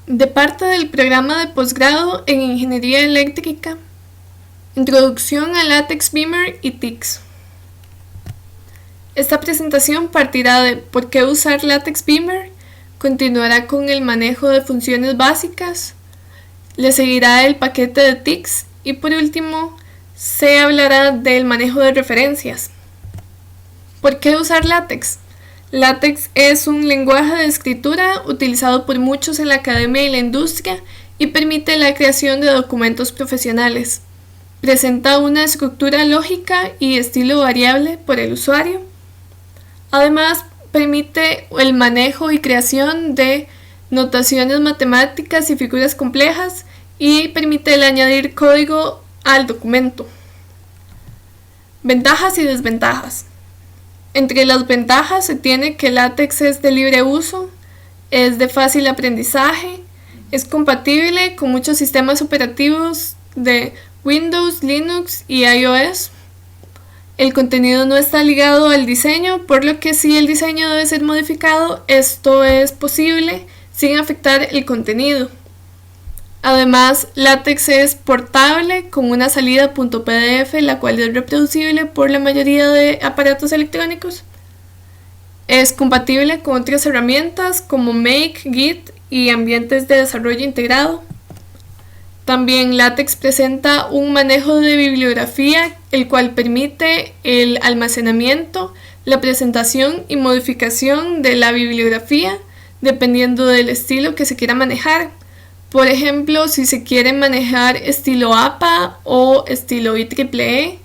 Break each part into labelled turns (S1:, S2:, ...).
S1: De parte del programa de posgrado en Ingeniería Eléctrica, Introducción a LaTeX Beamer y TICS. Esta presentación partirá de por qué usar LaTeX Beamer, continuará con el manejo de funciones básicas, le seguirá el paquete de TICS y por último se hablará del manejo de referencias. ¿Por qué usar LaTeX? LaTeX es un lenguaje de escritura utilizado por muchos en la academia y la industria y permite la creación de documentos profesionales. Presenta una estructura lógica y estilo variable por el usuario. Además, permite el manejo y creación de notaciones matemáticas y figuras complejas y permite el añadir código al documento. Ventajas y desventajas. Entre las ventajas se tiene que LaTeX es de libre uso, es de fácil aprendizaje, es compatible con muchos sistemas operativos de Windows, Linux y iOS. El contenido no está ligado al diseño, por lo que si el diseño debe ser modificado, esto es posible sin afectar el contenido. Además, LaTeX es portable con una salida .pdf, la cual es reproducible por la mayoría de aparatos electrónicos. Es compatible con otras herramientas como Make, Git y ambientes de desarrollo integrado. También LaTeX presenta un manejo de bibliografía, el cual permite el almacenamiento, la presentación y modificación de la bibliografía dependiendo del estilo que se quiera manejar. Por ejemplo, si se quiere manejar estilo APA o estilo IEEE,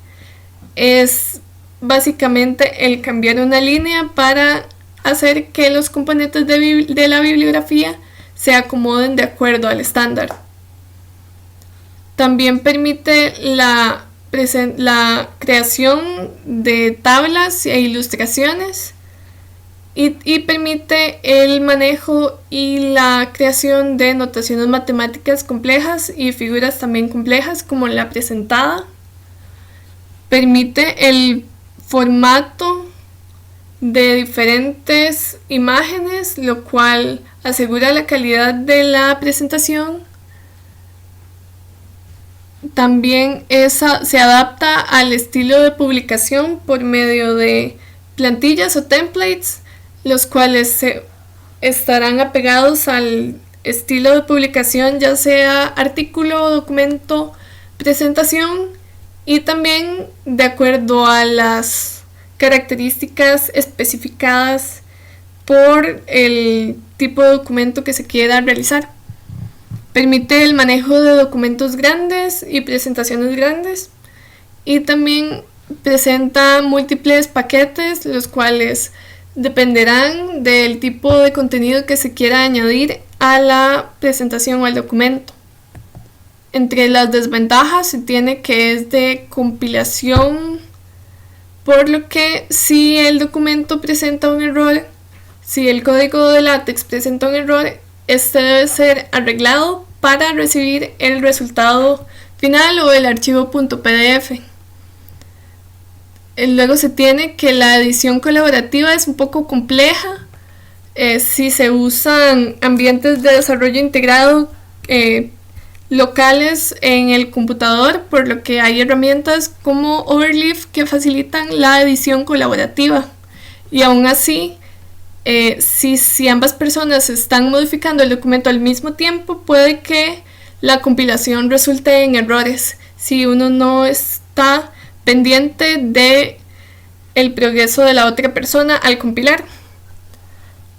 S1: es básicamente el cambiar una línea para hacer que los componentes de la bibliografía se acomoden de acuerdo al estándar. También permite la creación de tablas e ilustraciones y permite el manejo y la creación de notaciones matemáticas complejas y figuras también complejas como la presentada. Permite el formato de diferentes imágenes, lo cual asegura la calidad de la presentación. También se adapta al estilo de publicación por medio de plantillas o templates, los cuales estarán apegados al estilo de publicación, ya sea artículo, documento, presentación, y también de acuerdo a las características especificadas por el tipo de documento que se quiera realizar. Permite el manejo de documentos grandes y presentaciones grandes, y también presenta múltiples paquetes, los cuales dependerán del tipo de contenido que se quiera añadir a la presentación o al documento. Entre las desventajas se tiene que es de compilación, por lo que si el documento presenta un error, si el código de LaTeX presenta un error, este debe ser arreglado para recibir el resultado final o el archivo .pdf. Luego se tiene que la edición colaborativa es un poco compleja si se usan ambientes de desarrollo integrado locales en el computador, por lo que hay herramientas como Overleaf que facilitan la edición colaborativa. Y aún así, si ambas personas están modificando el documento al mismo tiempo, puede que la compilación resulte en errores si uno no está pendiente de el progreso de la otra persona al compilar.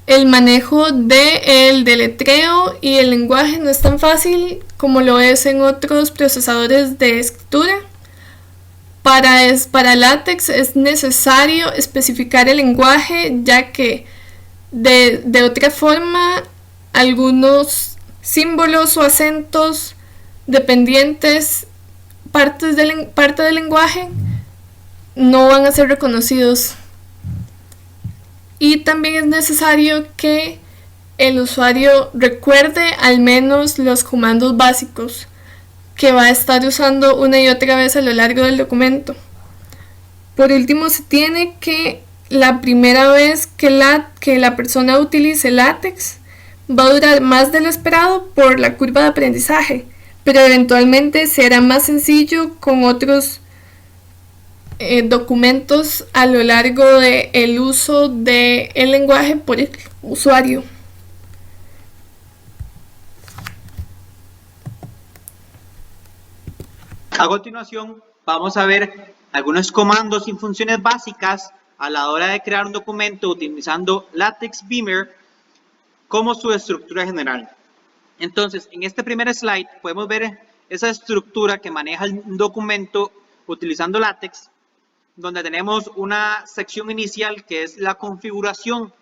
S1: El manejo del deletreo y el lenguaje no es tan fácil como lo es en otros procesadores de escritura. Para LaTeX es necesario especificar el lenguaje, ya que de otra forma algunos símbolos o acentos dependientes, parte del lenguaje, no van a ser reconocidos. Y también es necesario que el usuario recuerde al menos los comandos básicos que va a estar usando una y otra vez a lo largo del documento. Por último, se tiene que la primera vez que la persona utilice LaTeX Va a durar más de lo esperado por la curva de aprendizaje, pero eventualmente será más sencillo con otros documentos a lo largo del uso del lenguaje por el usuario.
S2: A continuación, vamos a ver algunos comandos y funciones básicas a la hora de crear un documento utilizando LaTeX Beamer como su estructura general. Entonces, en este primer slide podemos ver esa estructura que maneja un documento utilizando LaTeX, donde tenemos una sección inicial que es la configuración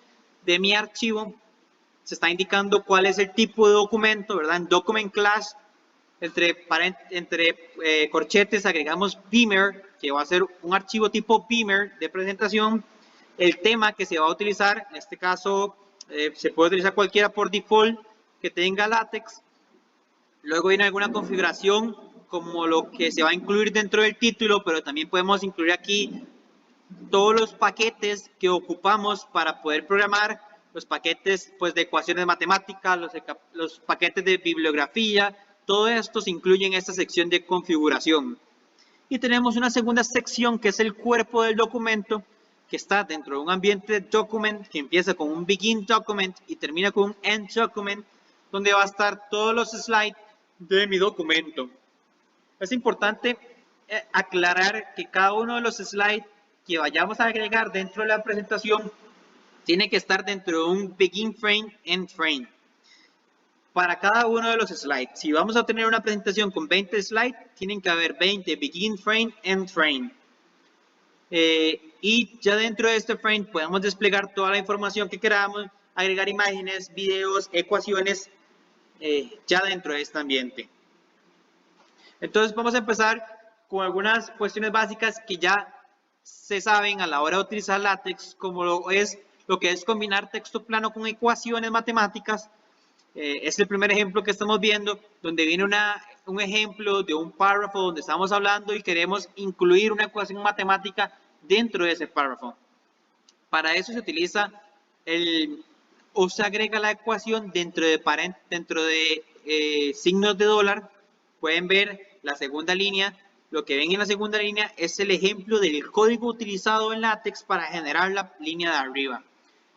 S2: de mi archivo. Se está indicando cuál es el tipo de documento, ¿verdad? En Document Class, entre corchetes agregamos Beamer, que va a ser un archivo tipo Beamer de presentación. El tema que se va a utilizar, en este caso se puede utilizar cualquiera por default que tenga LaTeX. Luego viene alguna configuración como lo que se va a incluir dentro del título, pero también podemos incluir aquí todos los paquetes que ocupamos para poder programar, los paquetes pues, de ecuaciones matemáticas, los paquetes de bibliografía, todo esto se incluye en esta sección de configuración. Y tenemos una segunda sección que es el cuerpo del documento, que está dentro de un ambiente document que empieza con un begin document y termina con un end document, donde va a estar todos los slides de mi documento. Es importante aclarar que cada uno de los slides que vayamos a agregar dentro de la presentación tiene que estar dentro de un begin frame, end frame. Para cada uno de los slides, si vamos a tener una presentación con 20 slides, tienen que haber 20 begin frame, end frame. Y ya dentro de este frame podemos desplegar toda la información que queramos, agregar imágenes, videos, ecuaciones, ya dentro de este ambiente. Entonces vamos a empezar con algunas cuestiones básicas que ya se saben a la hora de utilizar LaTeX, como lo que es combinar texto plano con ecuaciones matemáticas. Es el primer ejemplo que estamos viendo, donde viene un ejemplo de un párrafo donde estamos hablando y queremos incluir una ecuación matemática dentro de ese párrafo. Para eso se utiliza o se agrega la ecuación dentro de signos de dólar. Pueden ver la segunda línea. Lo que ven en la segunda línea es el ejemplo del código utilizado en LaTeX para generar la línea de arriba.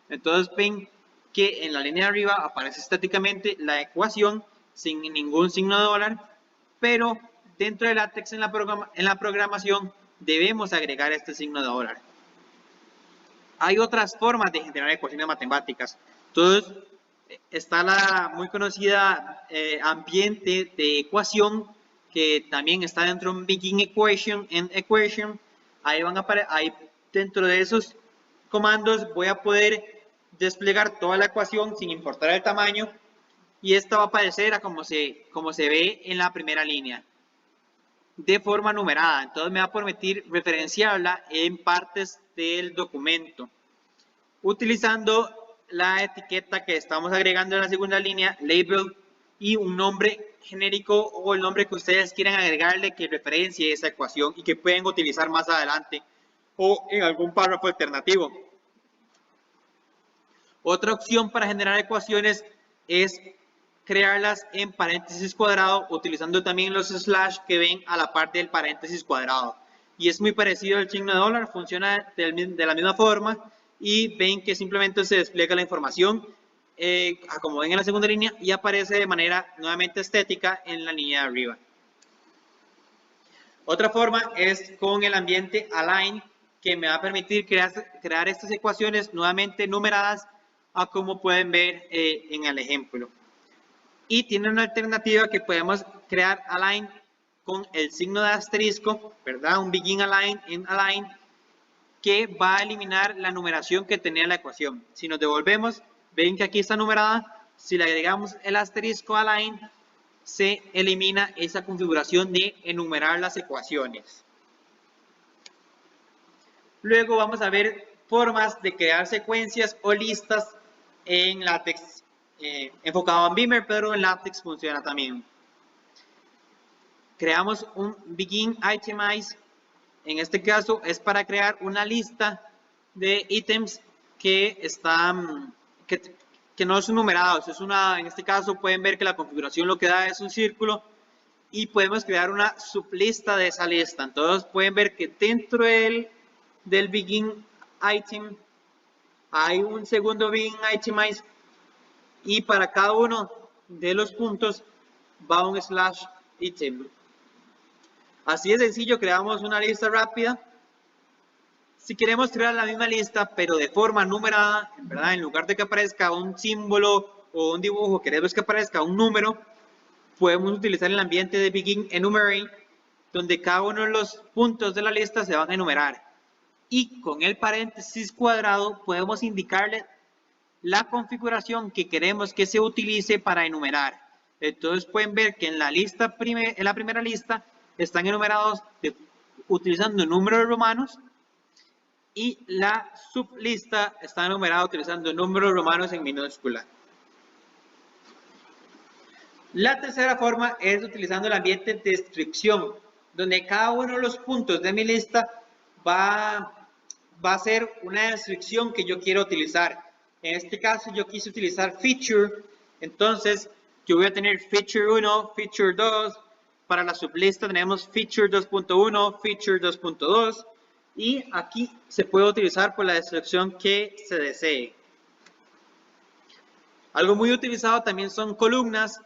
S2: Entonces ven que en la línea de arriba aparece estáticamente la ecuación sin ningún signo de dólar, pero dentro de LaTeX en la programación debemos agregar este signo de dólar. Hay otras formas de generar ecuaciones matemáticas. Entonces está la muy conocida ambiente de ecuación, que también está dentro de un begin equation, end equation. Ahí dentro de esos comandos voy a poder desplegar toda la ecuación sin importar el tamaño, y esta va a aparecer a como se ve en la primera línea, de forma numerada. Entonces me va a permitir referenciarla en partes del documento, utilizando la etiqueta que estamos agregando en la segunda línea, label, y un nombre genérico o el nombre que ustedes quieran agregarle que referencie esa ecuación y que pueden utilizar más adelante o en algún párrafo alternativo. Otra opción para generar ecuaciones es crearlas en paréntesis cuadrado, utilizando también los slash que ven a la parte del paréntesis cuadrado. Y es muy parecido al signo de dólar, funciona de la misma forma, y ven que simplemente se despliega la información como ven en la segunda línea, y aparece de manera nuevamente estética en la línea de arriba. Otra forma es con el ambiente align, que me va a permitir crear estas ecuaciones nuevamente numeradas, a como pueden ver en el ejemplo. Y tiene una alternativa que podemos crear align con el signo de asterisco, ¿verdad? Un begin align, end align, que va a eliminar la numeración que tenía la ecuación. Si nos devolvemos, ven que aquí está numerada. Si le agregamos el asterisco align, se elimina esa configuración de enumerar las ecuaciones. Luego vamos a ver formas de crear secuencias o listas en LaTeX, enfocado en Beamer, pero en LaTeX funciona también. Creamos un begin itemize. En este caso es para crear una lista de ítems que no son numerados, en este caso pueden ver que la configuración lo que da es un círculo y podemos crear una sublista de esa lista. Entonces pueden ver que dentro del begin item hay un segundo begin itemize y para cada uno de los puntos va un slash item. Así de sencillo creamos una lista rápida. Si queremos crear la misma lista pero de forma numerada, ¿verdad? En lugar de que aparezca un símbolo o un dibujo, queremos que aparezca un número, podemos utilizar el ambiente de begin enumerate, donde cada uno de los puntos de la lista se van a enumerar. Y con el paréntesis cuadrado podemos indicarle la configuración que queremos que se utilice para enumerar. Entonces pueden ver que en la primera lista están enumerados utilizando números romanos y la sublista está enumerada utilizando números romanos en minúscula. La tercera forma es utilizando el ambiente de descripción, donde cada uno de los puntos de mi lista va a ser una descripción que yo quiero utilizar. En este caso yo quise utilizar feature, entonces yo voy a tener feature 1, feature 2, para la sublista tenemos feature 2.1, feature 2.2 y aquí se puede utilizar por la descripción que se desee. Algo muy utilizado también son columnas.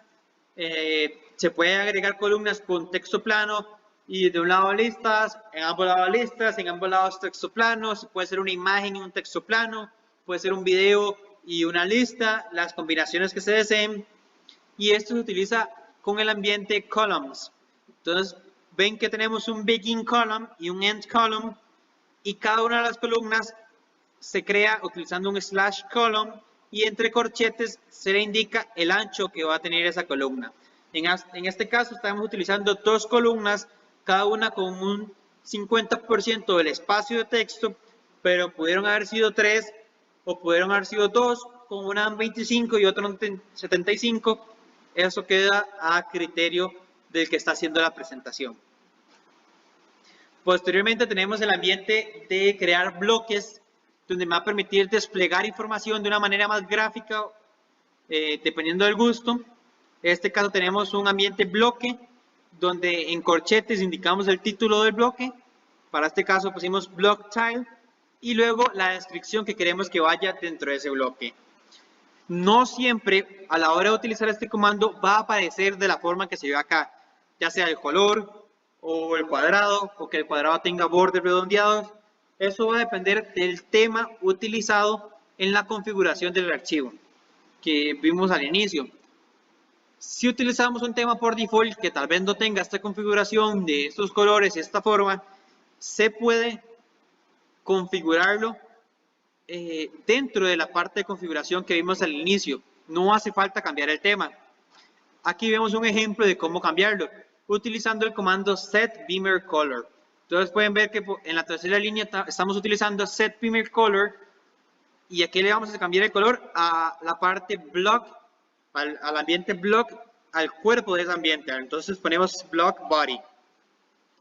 S2: Se puede agregar columnas con texto plano y de un lado listas, en ambos lados texto plano. Se puede ser una imagen y un texto plano, puede ser un video y una lista, las combinaciones que se deseen. Y esto se utiliza con el ambiente columns. Entonces ven que tenemos un begin column y un end column y cada una de las columnas se crea utilizando un slash column y entre corchetes se le indica el ancho que va a tener esa columna. En este caso estamos utilizando dos columnas, cada una con un 50% del espacio de texto, pero pudieron haber sido 3 o pudieron haber sido 2 con una en 25 y otra en 75. Eso queda a criterio del que está haciendo la presentación. Posteriormente tenemos el ambiente de crear bloques, donde me va a permitir desplegar información de una manera más gráfica, dependiendo del gusto. En este caso tenemos un ambiente bloque, donde en corchetes indicamos el título del bloque. Para este caso pusimos block tile y luego la descripción que queremos que vaya dentro de ese bloque. No siempre a la hora de utilizar este comando va a aparecer de la forma que se ve acá, ya sea el color o el cuadrado, o que el cuadrado tenga bordes redondeados. Eso va a depender del tema utilizado en la configuración del archivo que vimos al inicio. Si utilizamos un tema por default que tal vez no tenga esta configuración de estos colores y esta forma, se puede configurarlo dentro de la parte de configuración que vimos al inicio. No hace falta cambiar el tema. Aquí vemos un ejemplo de cómo cambiarlo utilizando el comando setBeamerColor. Entonces pueden ver que en la tercera línea estamos utilizando setBeamerColor y aquí le vamos a cambiar el color a la parte block, al ambiente block, al cuerpo de ese ambiente. Entonces ponemos block body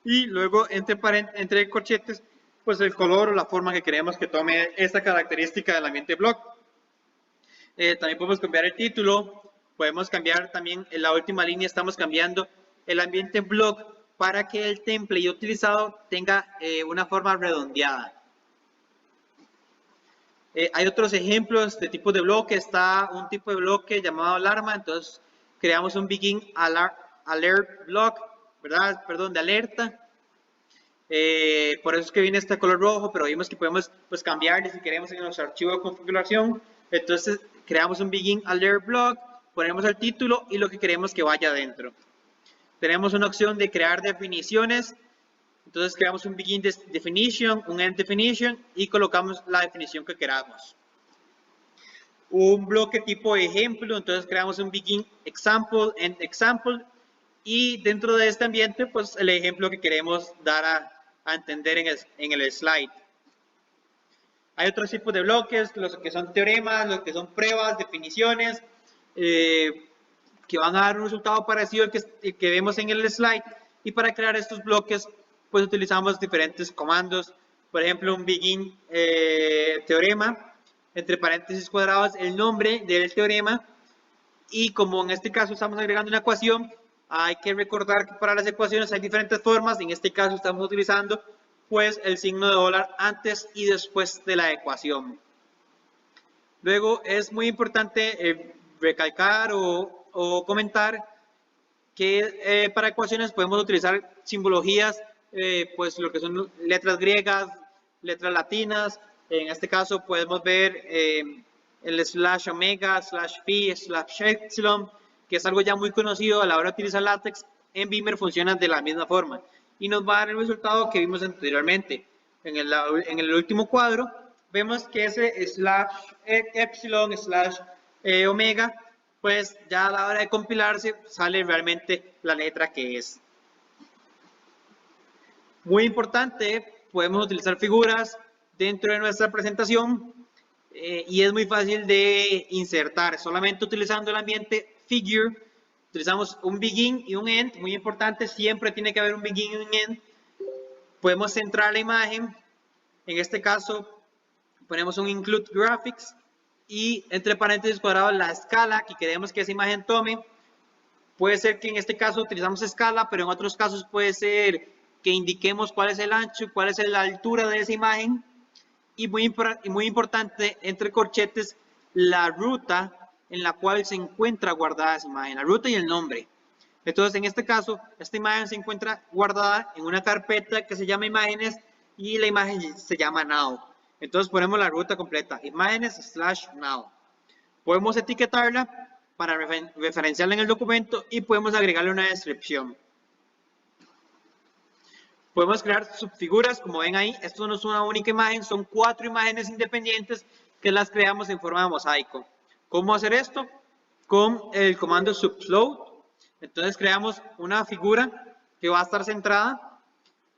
S2: y luego entre corchetes pues el color o la forma que queremos que tome esta característica del ambiente block. También podemos cambiar el título, podemos cambiar también en la última línea, estamos cambiando el ambiente block para que el template utilizado tenga una forma redondeada. Hay otros ejemplos de tipos de bloque. Está un tipo de bloque llamado alarma. Entonces creamos un begin alert block, ¿verdad? Perdón, de alerta. Por eso es que viene este color rojo, pero vimos que podemos pues cambiarle si queremos en nuestro archivo de configuración. Entonces creamos un begin alert block, ponemos el título y lo que queremos que vaya adentro. Tenemos una opción de crear definiciones. Entonces creamos un begin definition, un end definition y colocamos la definición que queramos. Un bloque tipo ejemplo, entonces creamos un begin example, end example y dentro de este ambiente pues el ejemplo que queremos dar a entender en el slide. Hay otros tipos de bloques, los que son teoremas, los que son pruebas, definiciones, que van a dar un resultado parecido al que vemos en el slide. Y para crear estos bloques pues utilizamos diferentes comandos, por ejemplo un begin teorema entre paréntesis cuadrados el nombre del teorema, y como en este caso estamos agregando una ecuación, hay que recordar que para las ecuaciones hay diferentes formas. En este caso estamos utilizando pues el signo de dólar antes y después de la ecuación. Luego es muy importante recalcar o comentar que para ecuaciones podemos utilizar simbologías, pues lo que son letras griegas, letras latinas. En este caso podemos ver el slash omega, slash phi, slash epsilon, que es algo ya muy conocido a la hora de utilizar LaTeX. En Beamer funciona de la misma forma y nos va a dar el resultado que vimos anteriormente. En el último cuadro vemos que ese slash epsilon, slash omega, pues ya a la hora de compilarse sale realmente la letra que es. Muy importante, podemos utilizar figuras dentro de nuestra presentación y es muy fácil de insertar. Solamente utilizando el ambiente figure, utilizamos un begin y un end. Muy importante, siempre tiene que haber un begin y un end. Podemos centrar la imagen. En este caso, ponemos un include graphics y entre paréntesis cuadrados la escala que queremos que esa imagen tome. Puede ser que en este caso utilizamos escala, pero en otros casos puede ser que indiquemos cuál es el ancho, cuál es la altura de esa imagen. Y muy importante, entre corchetes, la ruta en la cual se encuentra guardada esa imagen, la ruta y el nombre. Entonces, en este caso, esta imagen se encuentra guardada en una carpeta que se llama imágenes y la imagen se llama now. Entonces, ponemos la ruta completa, imágenes/now. Podemos etiquetarla para referenciarla en el documento y podemos agregarle una descripción. Podemos crear subfiguras, como ven ahí. Esto no es una única imagen, son 4 imágenes independientes que las creamos en forma de mosaico. ¿Cómo hacer esto? Con el comando subfloat. Entonces creamos una figura que va a estar centrada.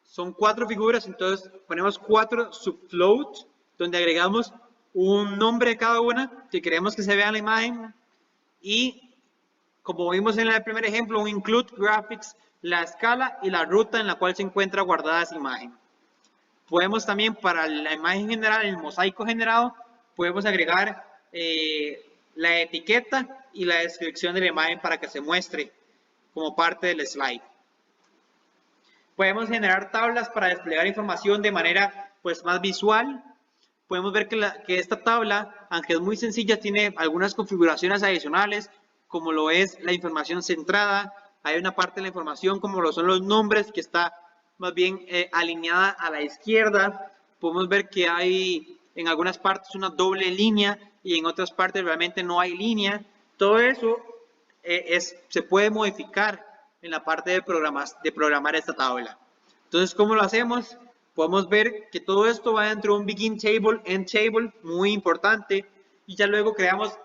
S2: Son 4 figuras, entonces ponemos 4 subfloat, donde agregamos un nombre de cada una que queremos que se vea en la imagen. Y como vimos en el primer ejemplo, un include graphics, la escala y la ruta en la cual se encuentra guardada esa imagen. Podemos también, para la imagen general, el mosaico generado, podemos agregar la etiqueta y la descripción de la imagen para que se muestre como parte del slide. Podemos generar tablas para desplegar información de manera pues más visual. Podemos ver que esta tabla, aunque es muy sencilla, tiene algunas configuraciones adicionales, como lo es la información centrada. Hay una parte de la información, como lo son los nombres, que está más bien alineada a la izquierda. Podemos ver que hay en algunas partes una doble línea y en otras partes realmente no hay línea. Todo eso se puede modificar en la parte de programar esta tabla. Entonces, ¿cómo lo hacemos? Podemos ver que todo esto va dentro de un begin table, end table, muy importante, y ya luego creamos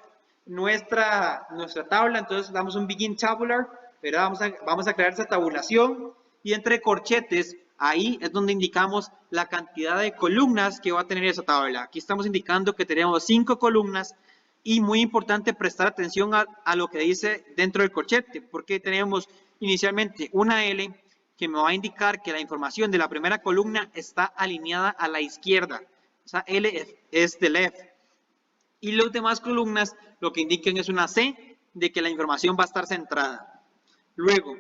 S2: nuestra tabla. Entonces damos un begin tabular, ¿verdad? Vamos a crear esa tabulación, y entre corchetes, ahí es donde indicamos la cantidad de columnas que va a tener esa tabla. Aquí estamos indicando que tenemos 5 columnas, y muy importante prestar atención a lo que dice dentro del corchete, porque tenemos inicialmente una L que me va a indicar que la información de la primera columna está alineada a la izquierda. O sea, L es de left. Y las demás columnas lo que indican es una C de que la información va a estar centrada. Luego,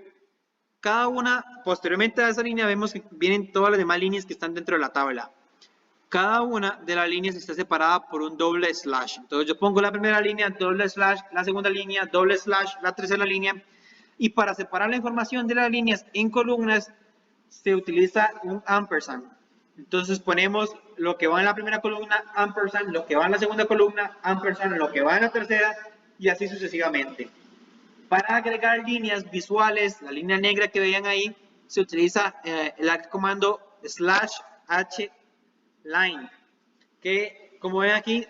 S2: cada una, posteriormente a esa línea, vemos que vienen todas las demás líneas que están dentro de la tabla. Cada una de las líneas está separada por un doble slash. Entonces yo pongo la primera línea, doble slash, la segunda línea, doble slash, la tercera línea. Y para separar la información de las líneas en columnas, se utiliza un ampersand. Entonces ponemos lo que va en la primera columna, ampersand, lo que va en la segunda columna, ampersand, lo que va en la tercera, y así sucesivamente. Para agregar líneas visuales, la línea negra que veían ahí, se utiliza el comando /h line, que como ven aquí,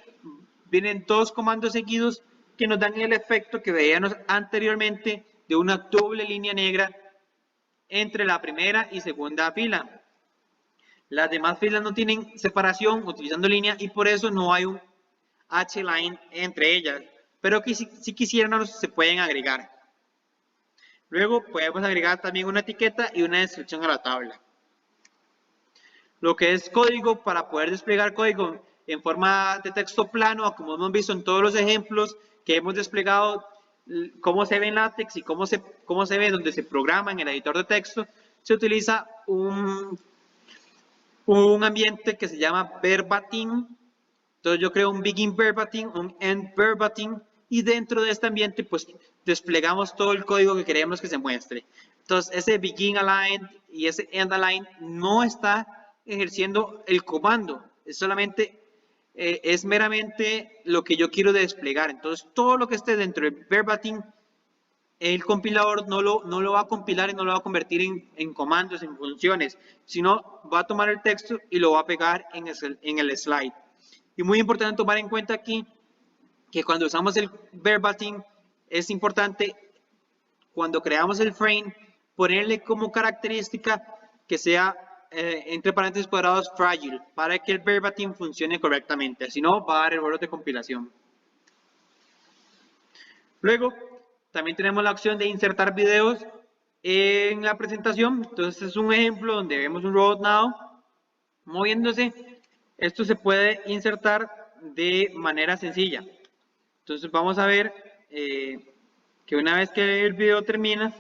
S2: vienen 2 comandos seguidos que nos dan el efecto que veíamos anteriormente de una doble línea negra entre la primera y segunda fila. Las demás filas no tienen separación utilizando línea y por eso no hay un H-line entre ellas, pero que si quisieran se pueden agregar. Luego podemos agregar también una etiqueta y una descripción a la tabla. Lo que es código, para poder desplegar código en forma de texto plano, como hemos visto en todos los ejemplos que hemos desplegado, cómo se ve en LaTeX y cómo se ve donde se programa en el editor de texto, se utiliza un ambiente que se llama verbatim. Entonces yo creo un begin verbatim, un end verbatim, y dentro de este ambiente pues desplegamos todo el código que queremos que se muestre. Entonces ese begin align y ese end align no está ejerciendo el comando, es solamente, es meramente lo que yo quiero desplegar. Entonces todo lo que esté dentro del verbatim, el compilador no lo va a compilar y no lo va a convertir en comandos, en funciones, sino va a tomar el texto y lo va a pegar en el slide. Y muy importante tomar en cuenta aquí que cuando usamos el verbatim es importante, cuando creamos el frame, ponerle como característica que sea entre paréntesis cuadrados fragile, para que el verbatim funcione correctamente, si no va a dar errores de compilación. Luego también tenemos la opción de insertar videos en la presentación. Entonces es un ejemplo donde vemos un Robot Now moviéndose. Esto se puede insertar de manera sencilla. Entonces vamos a ver que una vez que el video termina,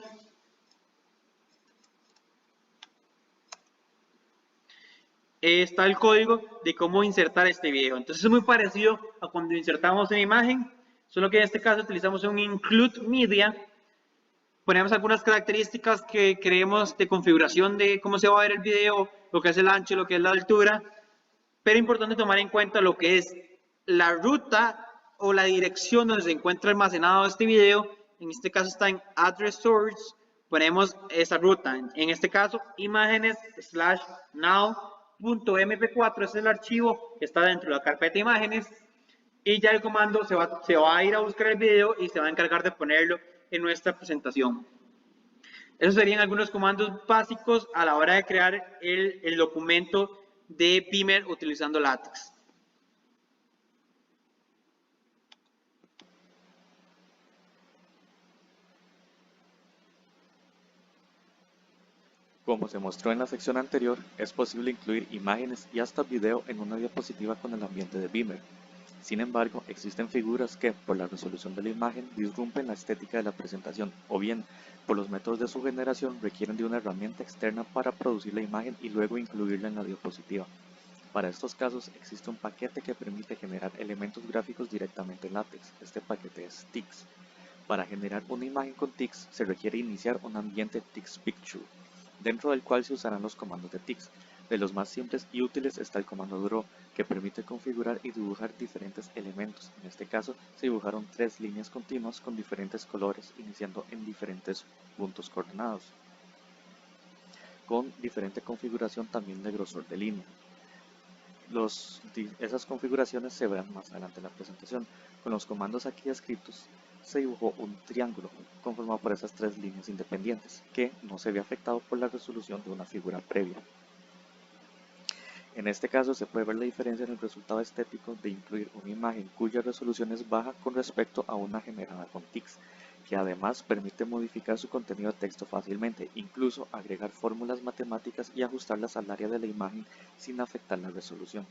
S2: está el código de cómo insertar este video. Entonces es muy parecido a cuando insertamos una imagen, solo que en este caso utilizamos un include media. Ponemos algunas características que creemos de configuración de cómo se va a ver el video, lo que es el ancho, lo que es la altura, pero es importante tomar en cuenta lo que es la ruta o la dirección donde se encuentra almacenado este video. En este caso está en address source, ponemos esa ruta, en este caso imágenes/now.mp4, ese es el archivo que está dentro de la carpeta imágenes, y ya el comando se va a ir a buscar el video y se va a encargar de ponerlo en nuestra presentación. Esos serían algunos comandos básicos a la hora de crear el documento de Beamer utilizando LaTeX.
S3: Como se mostró en la sección anterior, es posible incluir imágenes y hasta video en una diapositiva con el ambiente de Beamer. Sin embargo, existen figuras que, por la resolución de la imagen, disrumpen la estética de la presentación, o bien, por los métodos de su generación, requieren de una herramienta externa para producir la imagen y luego incluirla en la diapositiva. Para estos casos, existe un paquete que permite generar elementos gráficos directamente en LaTeX. Este paquete es TIX. Para generar una imagen con TIX, se requiere iniciar un ambiente TIX Picture, dentro del cual se usarán los comandos de TIX. De los más simples y útiles está el comando Draw, que permite configurar y dibujar diferentes elementos. En este caso, se dibujaron 3 líneas continuas con diferentes colores, iniciando en diferentes puntos coordenados, con diferente configuración también de grosor de línea. Esas configuraciones se verán más adelante en la presentación. Con los comandos aquí escritos, se dibujó un triángulo conformado por esas 3 líneas independientes, que no se ve afectado por la resolución de una figura previa. En este caso se puede ver la diferencia en el resultado estético de incluir una imagen cuya resolución es baja con respecto a una generada con TIX, que además permite modificar su contenido de texto fácilmente, incluso agregar fórmulas matemáticas y ajustarlas al área de la imagen sin afectar la resolución.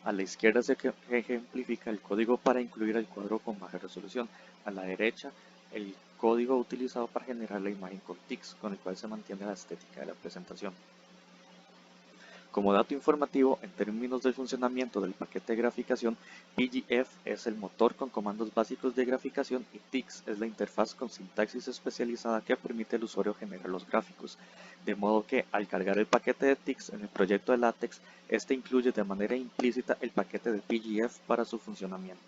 S3: A la izquierda se ejemplifica el código para incluir el cuadro con baja resolución. A la derecha, el código utilizado para generar la imagen con TIX, con el cual se mantiene la estética de la presentación. Como dato informativo, en términos del funcionamiento del paquete de graficación, PGF es el motor con comandos básicos de graficación y TIX es la interfaz con sintaxis especializada que permite al usuario generar los gráficos, de modo que al cargar el paquete de TIX en el proyecto de LaTeX, este incluye de manera implícita el paquete de PGF para su funcionamiento.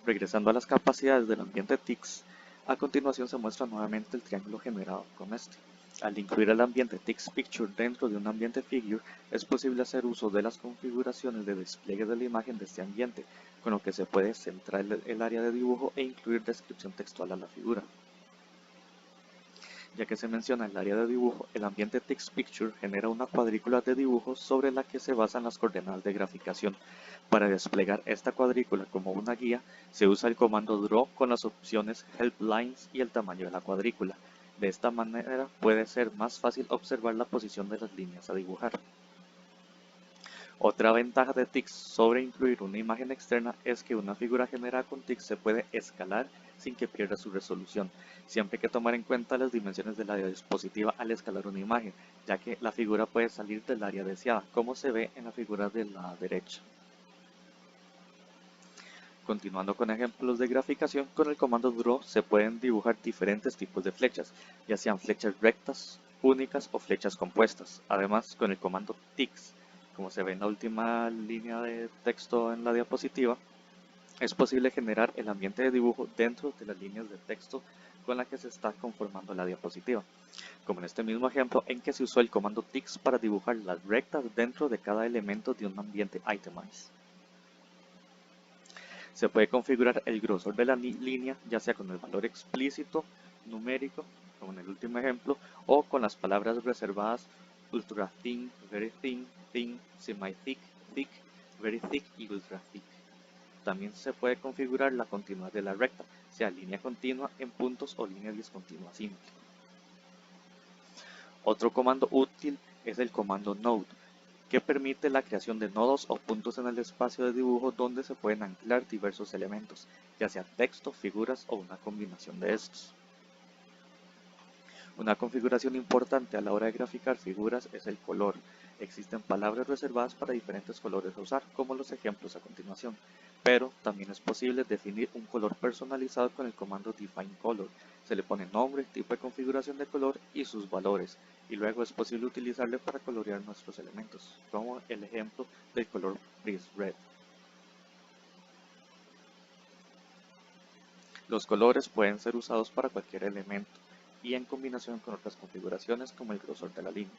S3: Regresando a las capacidades del ambiente TIX, a continuación se muestra nuevamente el triángulo generado con este. Al incluir el ambiente TIX Picture dentro de un ambiente Figure, es posible hacer uso de las configuraciones de despliegue de la imagen de este ambiente, con lo que se puede centrar el área de dibujo e incluir descripción textual a la figura. Ya que se menciona el área de dibujo, el ambiente TIX Picture genera una cuadrícula de dibujo sobre la que se basan las coordenadas de graficación. Para desplegar esta cuadrícula como una guía, se usa el comando Draw con las opciones Help Lines y el tamaño de la cuadrícula. De esta manera puede ser más fácil observar la posición de las líneas a dibujar. Otra ventaja de TICS sobre incluir una imagen externa es que una figura generada con TICS se puede escalar sin que pierda su resolución. Siempre hay que tomar en cuenta las dimensiones de la diapositiva al escalar una imagen, ya que la figura puede salir del área deseada, como se ve en la figura de la derecha. Continuando con ejemplos de graficación, con el comando Draw se pueden dibujar diferentes tipos de flechas, ya sean flechas rectas, únicas o flechas compuestas. Además, con el comando TICS, como se ve en la última línea de texto en la diapositiva, es posible generar el ambiente de dibujo dentro de las líneas de texto con las que se está conformando la diapositiva, como en este mismo ejemplo en que se usó el comando TICS para dibujar las rectas dentro de cada elemento de un ambiente Itemize. Se puede configurar el grosor de la línea, ya sea con el valor explícito, numérico, como en el último ejemplo, o con las palabras reservadas ultra thin, very thin, semi-thick, thick, very thick y ultra thick. También se puede configurar la continuidad de la recta, sea línea continua en puntos o línea discontinua simple. Otro comando útil es el comando Node, que permite la creación de nodos o puntos en el espacio de dibujo donde se pueden anclar diversos elementos, ya sea texto, figuras o una combinación de estos. Una configuración importante a la hora de graficar figuras es el color. Existen palabras reservadas para diferentes colores a usar, como los ejemplos a continuación, pero también es posible definir un color personalizado con el comando Define Color. Se le pone nombre, tipo de configuración de color y sus valores, y luego es posible utilizarle para colorear nuestros elementos, como el ejemplo del color Breeze Red. Los colores pueden ser usados para cualquier elemento y en combinación con otras configuraciones como el grosor de la línea.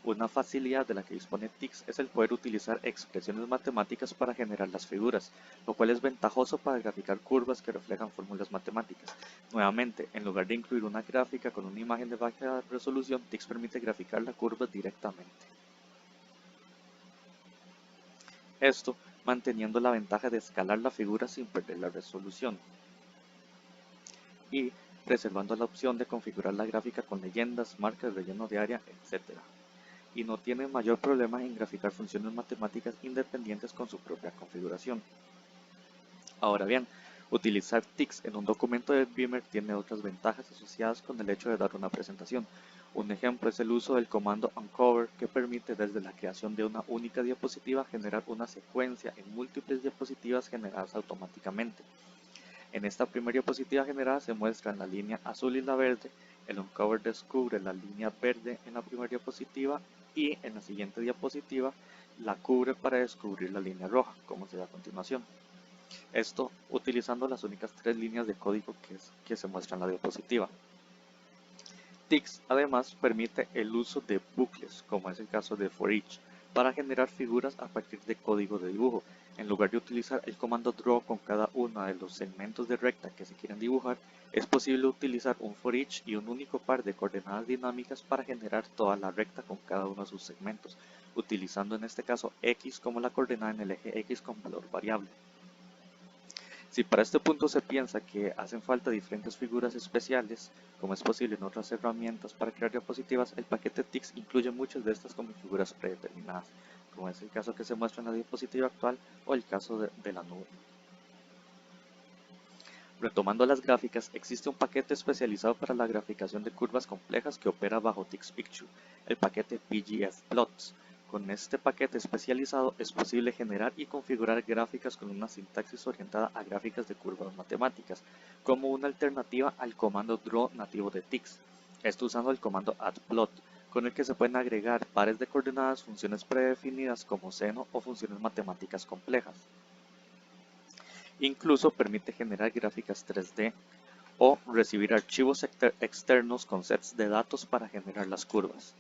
S3: Una facilidad de la que dispone TICS es el poder utilizar expresiones matemáticas para generar las figuras, lo cual es ventajoso para graficar curvas que reflejan fórmulas matemáticas. Nuevamente, en lugar de incluir una gráfica con una imagen de baja resolución, TICS permite graficar la curva directamente. Esto manteniendo la ventaja de escalar la figura sin perder la resolución y preservando la opción de configurar la gráfica con leyendas, marcas, relleno de área, etc. Y no tiene mayor problema en graficar funciones matemáticas independientes con su propia configuración. Ahora bien, utilizar TICS en un documento de Beamer tiene otras ventajas asociadas con el hecho de dar una presentación. Un ejemplo es el uso del comando Uncover, que permite desde la creación de una única diapositiva generar una secuencia en múltiples diapositivas generadas automáticamente. En esta primera diapositiva generada se muestran la línea azul y la verde. El Uncover descubre la línea verde en la primera diapositiva y en la siguiente diapositiva la cubre para descubrir la línea roja, como se ve a continuación. Esto utilizando las únicas tres líneas de código que se muestran en la diapositiva. TICS además permite el uso de bucles, como es el caso de for each, para generar figuras a partir de código de dibujo. En lugar de utilizar el comando draw con cada uno de los segmentos de recta que se quieren dibujar, es posible utilizar un for each y un único par de coordenadas dinámicas para generar toda la recta con cada uno de sus segmentos, utilizando en este caso x como la coordenada en el eje x con valor variable. Si para este punto se piensa que hacen falta diferentes figuras especiales, como es posible en otras herramientas para crear diapositivas, el paquete TICS incluye muchas de estas como figuras predeterminadas, como es el caso que se muestra en la diapositiva actual o el caso de la nube. Retomando las gráficas, existe un paquete especializado para la graficación de curvas complejas que opera bajo TICS Picture, el paquete PGFplots. Con este paquete especializado es posible generar y configurar gráficas con una sintaxis orientada a gráficas de curvas matemáticas, como una alternativa al comando draw nativo de TICS. Esto usando el comando addPlot, con el que se pueden agregar pares de coordenadas, funciones predefinidas como seno o funciones matemáticas complejas. Incluso permite generar gráficas 3D o recibir archivos externos con sets de datos para generar las curvas.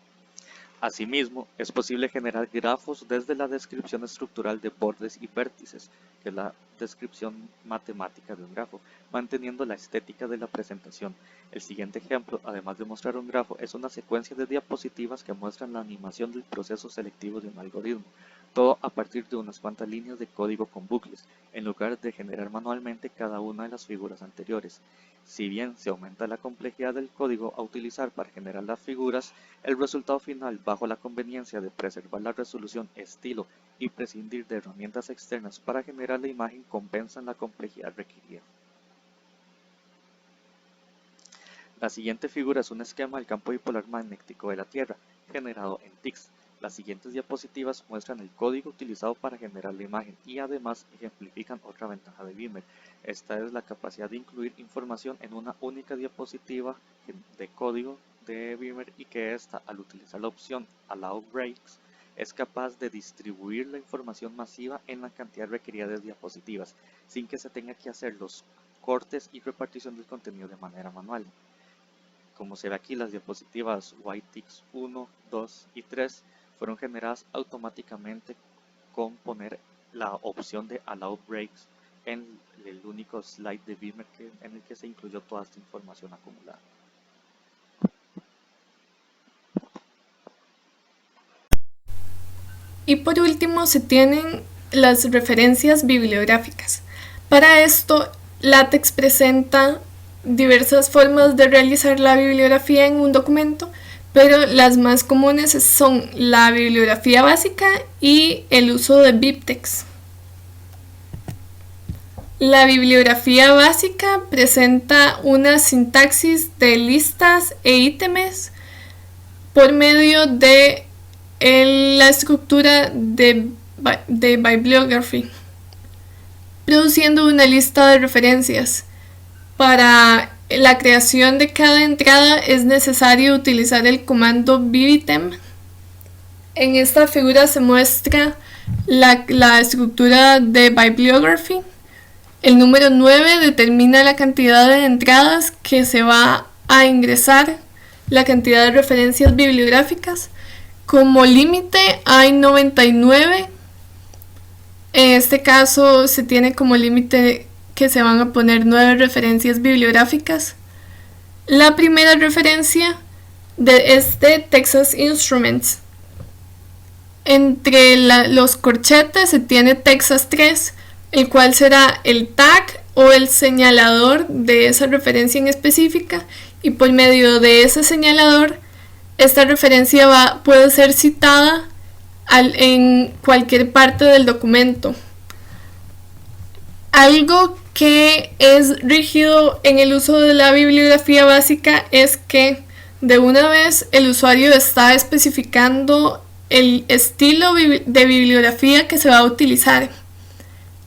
S3: Asimismo, es posible generar grafos desde la descripción estructural de bordes y vértices, que es la descripción matemática de un grafo, manteniendo la estética de la presentación. El siguiente ejemplo, además de mostrar un grafo, es una secuencia de diapositivas que muestran la animación del proceso selectivo de un algoritmo, todo a partir de unas cuantas líneas de código con bucles, en lugar de generar manualmente cada una de las figuras anteriores. Si bien se aumenta la complejidad del código a utilizar para generar las figuras, el resultado final, bajo la conveniencia de preservar la resolución, estilo y prescindir de herramientas externas para generar la imagen, compensan la complejidad requerida. La siguiente figura es un esquema del campo dipolar magnético de la Tierra, generado en TIX. Las siguientes diapositivas muestran el código utilizado para generar la imagen y además ejemplifican otra ventaja de Beamer. Esta es la capacidad de incluir información en una única diapositiva de código de Beamer, y que ésta, al utilizar la opción Allow Breaks, es capaz de distribuir la información masiva en la cantidad requerida de diapositivas, sin que se tenga que hacer los cortes y repartición del contenido de manera manual. Como se ve aquí, las diapositivas YTix 1, 2 y 3 fueron generadas automáticamente con poner la opción de Allow Breaks en el único slide de Beamer en el que se incluyó toda esta información acumulada.
S1: Y por último se tienen las referencias bibliográficas. Para esto, LaTeX presenta diversas formas de realizar la bibliografía en un documento, pero las más comunes son la bibliografía básica y el uso de BibTeX. La bibliografía básica presenta una sintaxis de listas e ítems por medio de la estructura de bibliography, produciendo una lista de referencias. Para la creación de cada entrada es necesario utilizar el comando bibitem. En esta figura se muestra la estructura de bibliography. El número 9 determina la cantidad de entradas que se va a ingresar, la cantidad de referencias bibliográficas. Como límite hay 99. En este caso se tiene como límite que se van a poner 9 referencias bibliográficas. La primera referencia es de Texas Instruments. Entre los corchetes se tiene Texas 3, el cual será el tag o el señalador de esa referencia en específica, y por medio de ese señalador esta referencia puede ser citada en cualquier parte del documento. Algo que es rígido en el uso de la bibliografía básica es que de una vez el usuario está especificando el estilo de bibliografía que se va a utilizar,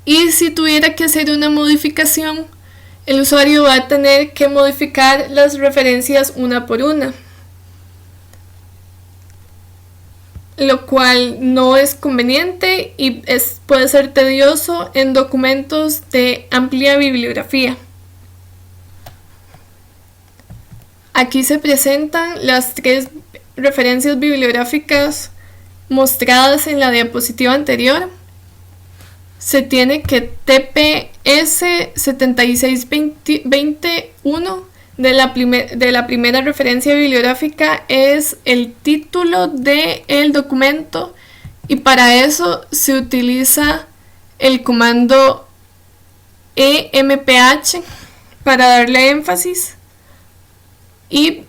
S1: y si tuviera que hacer una modificación, el usuario va a tener que modificar las referencias una por una, lo cual no es conveniente y puede ser tedioso en documentos de amplia bibliografía. Aquí se presentan las 3 referencias bibliográficas mostradas en la diapositiva anterior. Se tiene que TPS 7621 de la primera referencia bibliográfica es el título del documento, y para eso se utiliza el comando EMPH para darle énfasis y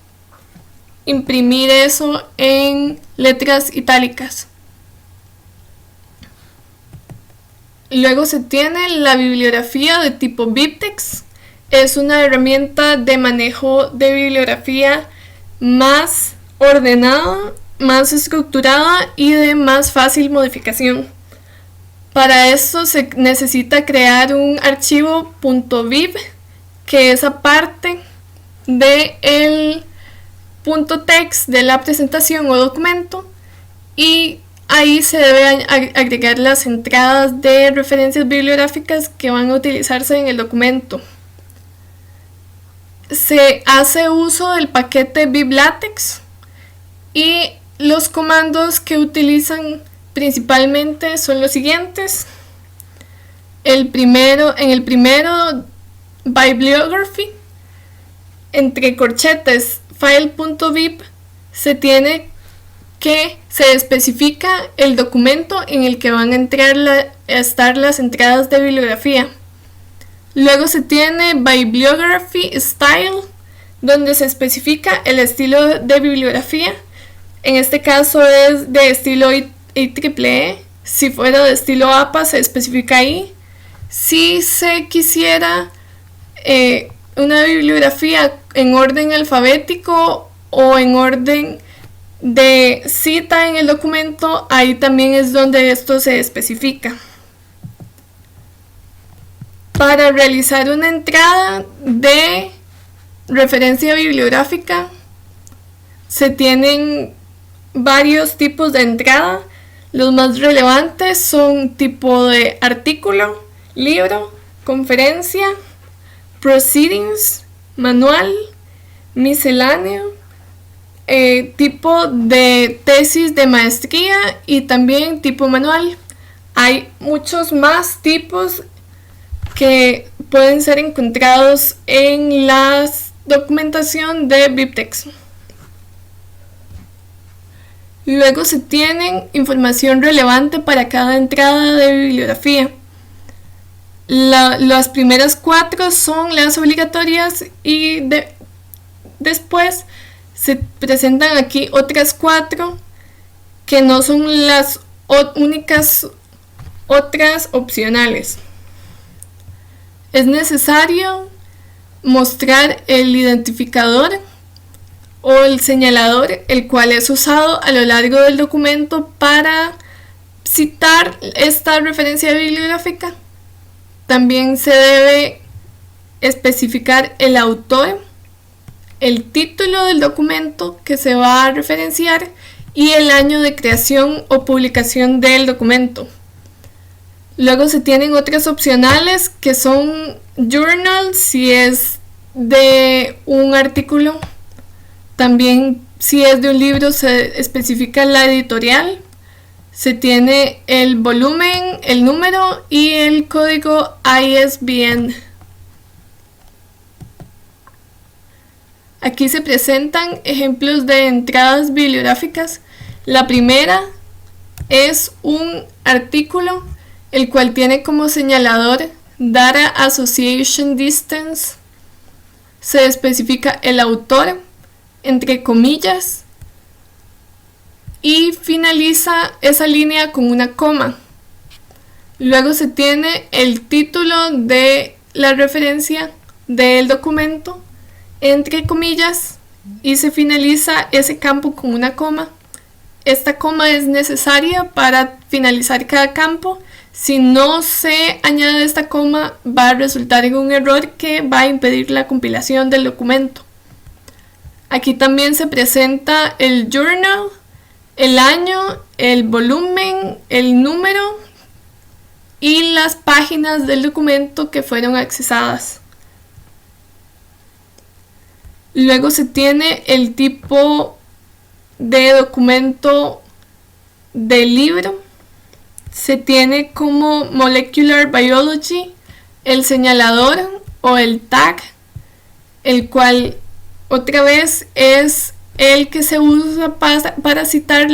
S1: imprimir eso en letras itálicas. Luego se tiene la bibliografía de tipo BibTeX. Es una herramienta de manejo de bibliografía más ordenada, más estructurada y de más fácil modificación. Para esto se necesita crear un archivo .bib, que es aparte del .text de la presentación o documento, y ahí se deben agregar las entradas de referencias bibliográficas que van a utilizarse en el documento. Se hace uso del paquete BibLaTeX, y los comandos que utilizan principalmente son los siguientes. En el primero, bibliography, entre corchetes file.bib, se especifica el documento en el que van a estar las entradas de bibliografía. Luego se tiene Bibliography Style, donde se especifica el estilo de bibliografía. En este caso es de estilo IEEE. Si fuera de estilo APA se especifica ahí. Si se quisiera una bibliografía en orden alfabético o en orden de cita en el documento, ahí también es donde esto se especifica. Para realizar una entrada de referencia bibliográfica se tienen varios tipos de entrada. Los más relevantes son tipo de artículo, libro, conferencia, proceedings, manual, misceláneo, tipo de tesis de maestría y también tipo manual. Hay muchos más tipos que pueden ser encontrados en la documentación de BibTeX. Luego se tienen información relevante para cada entrada de bibliografía. Las primeras 4 son las obligatorias y después se presentan aquí otras 4 que no son las únicas otras opcionales. Es necesario mostrar el identificador o el señalador, el cual es usado a lo largo del documento para citar esta referencia bibliográfica. También se debe especificar el autor, el título del documento que se va a referenciar y el año de creación o publicación del documento. Luego se tienen otras opcionales que son journal si es de un artículo. También si es de un libro se especifica la editorial. Se tiene el volumen, el número y el código ISBN. Aquí se presentan ejemplos de entradas bibliográficas. La primera es un artículo, el cual tiene como señalador Data Association Distance. Se especifica el autor, entre comillas, y finaliza esa línea con una coma. Luego se tiene el título de la referencia del documento, entre comillas, y se finaliza ese campo con una coma. Esta coma es necesaria para finalizar cada campo. Si no se añade esta coma, va a resultar en un error que va a impedir la compilación del documento. Aquí también se presenta el journal, el año, el volumen, el número y las páginas del documento que fueron accesadas. Luego se tiene el tipo de documento del libro. Se tiene como Molecular Biology el señalador o el tag, el cual otra vez es el que se usa para citar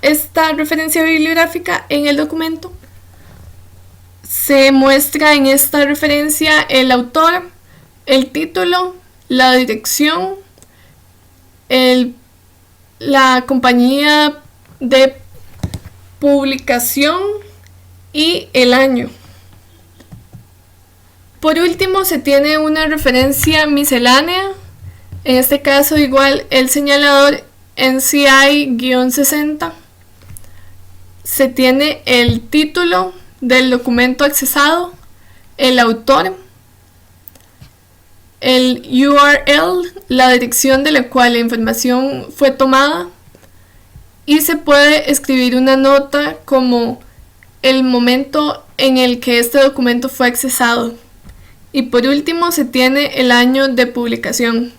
S1: esta referencia bibliográfica en el documento. Se muestra en esta referencia el autor, el título, la dirección, la compañía de publicación y el año. Por último se tiene una referencia miscelánea, en este caso igual el señalador NCI-60. Se tiene el título del documento accesado, el autor, el URL, la dirección de la cual la información fue tomada, y se puede escribir una nota como el momento en el que este documento fue accesado. Y por último se tiene el año de publicación.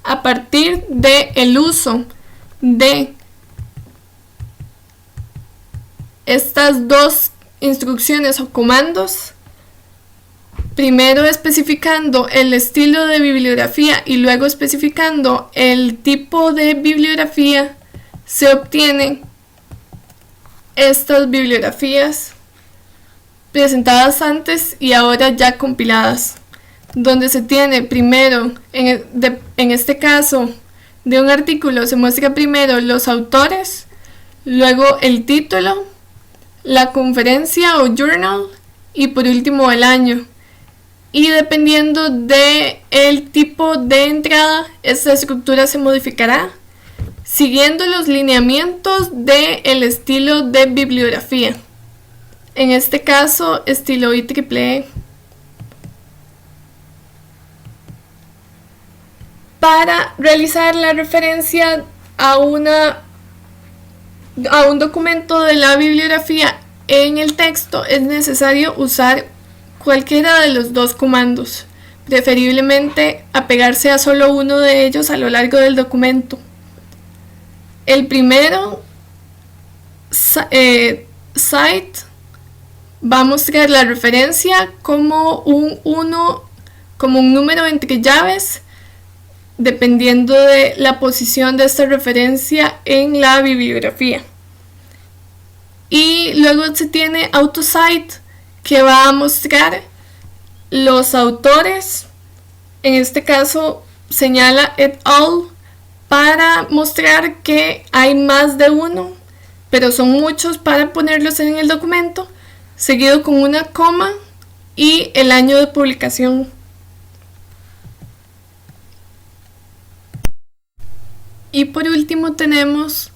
S1: A partir del uso de estas dos instrucciones o comandos, primero especificando el estilo de bibliografía y luego especificando el tipo de bibliografía, se obtienen estas bibliografías presentadas antes y ahora ya compiladas, donde se tiene primero, en este caso, de un artículo se muestra primero los autores, luego el título, la conferencia o journal y por último el año. Y dependiendo de el tipo de entrada, esta estructura se modificará siguiendo los lineamientos del estilo de bibliografía. En este caso, estilo IEEE. Para realizar la referencia a un documento de la bibliografía en el texto, es necesario usar cualquiera de los dos comandos, preferiblemente apegarse a solo uno de ellos a lo largo del documento. El primero, cite, va a mostrar la referencia como un número entre llaves, dependiendo de la posición de esta referencia en la bibliografía. Y luego se tiene AutoCite, que va a mostrar los autores, en este caso señala et al, para mostrar que hay más de uno, pero son muchos para ponerlos en el documento, seguido con una coma y el año de publicación. Y por último tenemos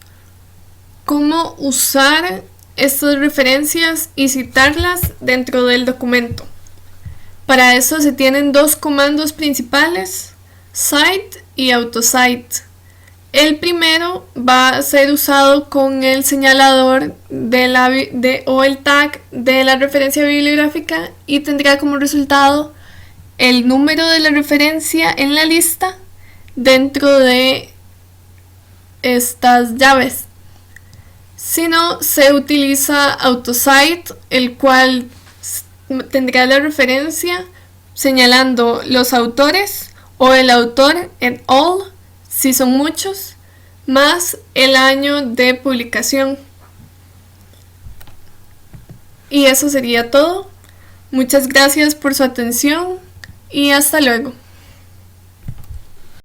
S1: cómo usar estas referencias y citarlas dentro del documento. Para eso se tienen dos comandos principales, cite y AutoCite. El primero va a ser usado con el señalador o el tag de la referencia bibliográfica y tendrá como resultado el número de la referencia en la lista dentro de estas llaves. Si no, se utiliza AutoCite, el cual tendrá la referencia señalando los autores o el autor et al, si son muchos, más el año de publicación. Y eso sería todo. Muchas gracias por su atención y hasta luego.